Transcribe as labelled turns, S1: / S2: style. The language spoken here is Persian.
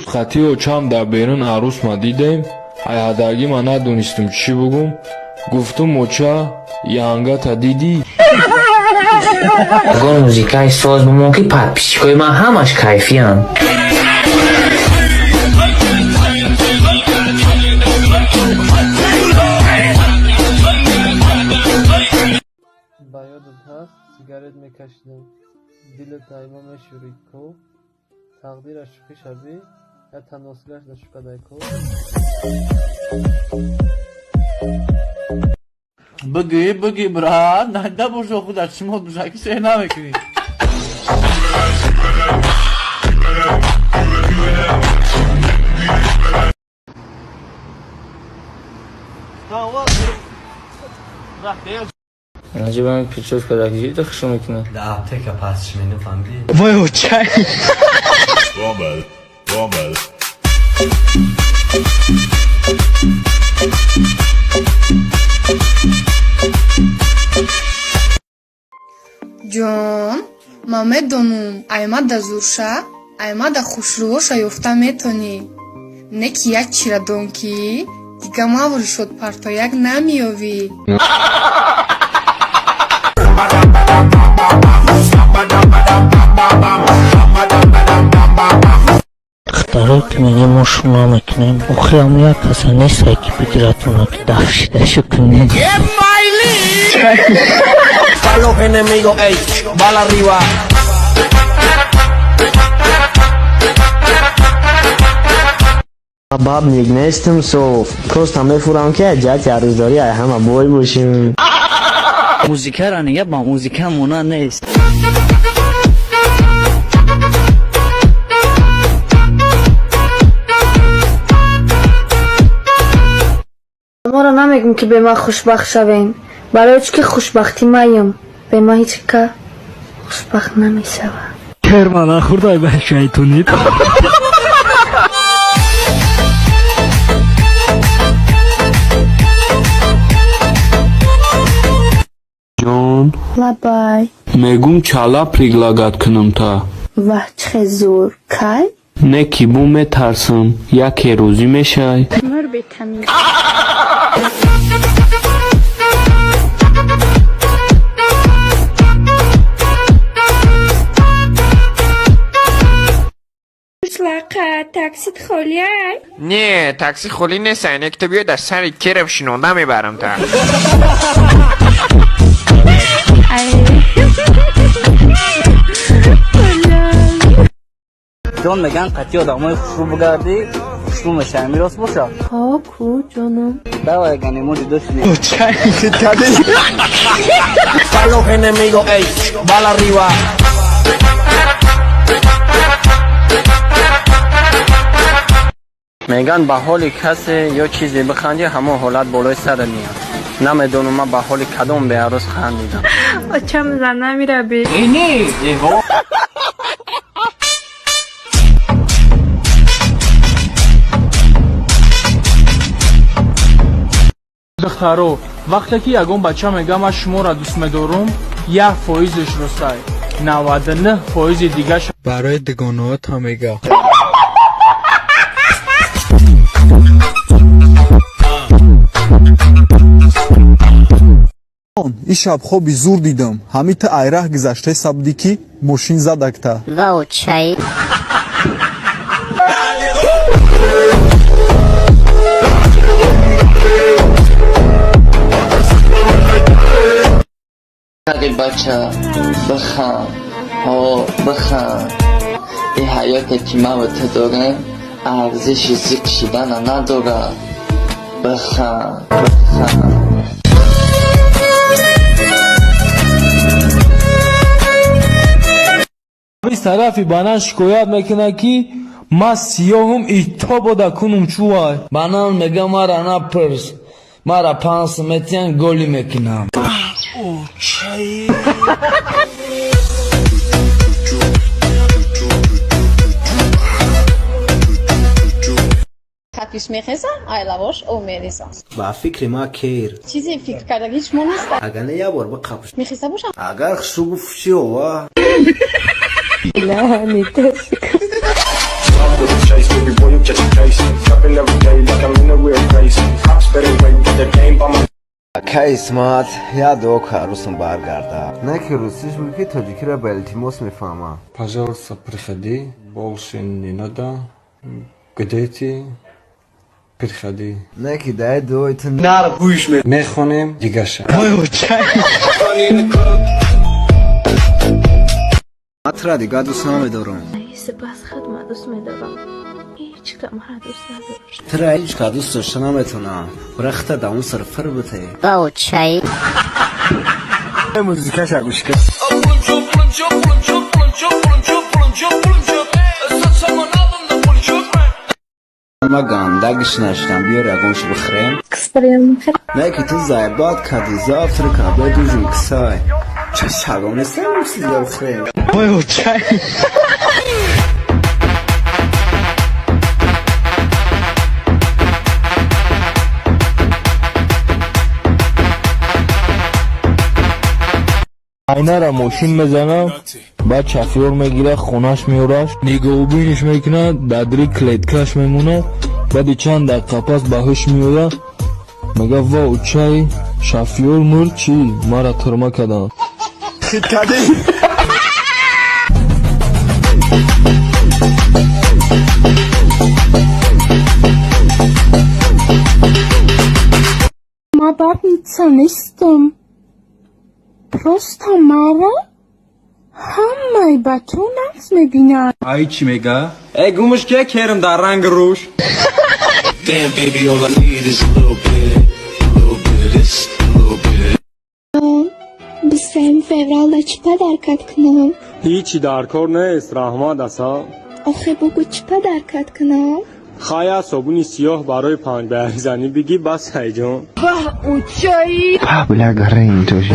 S1: خطیو چم در بیرون عروس ما دیدیم. هیادگی ما ندونستم چی بگم. گفتم موچه یانگا تا دیدی.
S2: اگر موزیکای ساز بمون پد پیشکای من همش کیفی هم.
S3: با یادت هست سیگارت میکشیدم دلت دایما میشورید کو تقدیرش شوخی شبی یا تناسلش در شکدای کو
S4: بگی برات نده باشو خود از شما دوشکی سه نمیکنی
S2: نجیب همین پیچوز که رکیجی دخشو میکنه
S5: در اپتیکا پس شمینه فهمدی؟
S4: وای او چای
S6: بامل
S7: ҷон ман медонам аймада зурша аймада хушрӯша ёфта метонӣ не ки як чирадон ки дига маври шуд партояк намеёвӣ
S2: дохтаро ки меги мо шуно мекунем охирам як каса нестай ки бигиратуно ки дафшидашу кунем
S5: Para los enemigos, ey, bala arriba.
S8: باب نیستم صوف کستم میفورم که جات روزداری همه بوی باشیم
S2: موزیکا را نگه با موزیکا مونا نیست
S9: ما را نمیگم که به ما خوشبخت شوین برای که خوشبختی مایم به ما هیچ که خوشبخت نمی شود
S2: کرمان خوردای به شیطونید
S1: جان
S9: لبای
S1: میگم چالا پریگلاگات کنم تا
S9: و چه زور کای
S1: نه کی بو میترسم یکی روزی میشای
S9: مر بیتمی
S7: تاکسیت خولیه
S10: نه تاکسی خالی نیست اینه که تو بیای در سر کرم شنونده میبرم تا
S4: جان میگن قطعی آدمای خوشرو بگردی خوشرو میشه میراست باشه
S9: ها کو جانم
S4: دوا یک نمو دیدو شدی او چای
S5: Para los enemigos, ey, bala arriba.
S8: میگن به حال کسی یا چیزی بخندی همه حالت بالای سر میاد نمیدونم من به حال کدوم به عروس خندیدم
S9: چم زن نمیره بی
S4: اینی دیگو دخترو وقتی که یگون بچه میگه من شما را دوست میدارم 1% رستای 99% دیگه
S3: برای دگانهات هم میگه این شب خوابی زور دیدم همین تا ایره گذشته سبدیکی ماشین زدکتا
S9: و چای
S2: اگه بچه بخم بخم این حیات که من با تو دارم ارزش ذکر شدن ندارم بخم
S3: از طرفی بانان شکایت میکنه که ما سیاهم ایتا بوده کنم چوای
S2: بانان میگه مرا نپرس مرا 5 متین گلی میکنم
S4: او چای
S7: خطیش میخیزم ایلواش او میریزم
S5: با فکر ما کیر
S7: چیزی فکر کرده هیچ ما نیست
S5: اگر نه یه بار بقبش
S7: میخیزه باشم
S5: اگر خشو گفشی هوا
S9: نه نیتش
S5: اسمت یا دو کاروسم برگرده نه که روسیش میگی تاجیکی را به التیماس میفهمم
S6: Пожалуйста, приходи, больше не надо. Где ты? Приходи.
S5: نه که دای دویتون
S6: میخونیم دیگه شد.
S5: مطرح دیگه دوست نمیدارم
S9: سپس خدمت دوست میدارم هیچ کم را دوست ندارم
S5: ترا هیچ که دوست داشته نمیتونم برخته دامون سرفر بته
S9: با چای
S5: موزیکش گوش کن ما گندگش نشتم بیار اگونش بخریم نه که تو زایباد کدی زافتر که بدوزی کسای چه شگام نیستم چیزی بخریم
S1: айна ра мошин мезанам баъд шафёр мегирад хонаш меорад нигоҳубиниш мекунад дадри клеткаш мемонад баъди чанд дақиқа пас ба ҳуш меояд мегӯяд воу чай шафёр мурд чӣ мара турма карданд
S9: ма бабница нестам просто мара ҳамаи ба ту нақс мебинанд
S4: ай чӣ мега эй гумш ке керм дар ранги рӯш
S9: 23 февралда чипа даркат кунам
S4: ҳичи дар кор нест раҳмат аса
S9: охе бугу чипа даркат кунам
S4: хая собуни сиёҳ барои панҷбаяризанӣ бигӣ бас ҳайҷон
S9: бля
S5: бля гараин тоҷи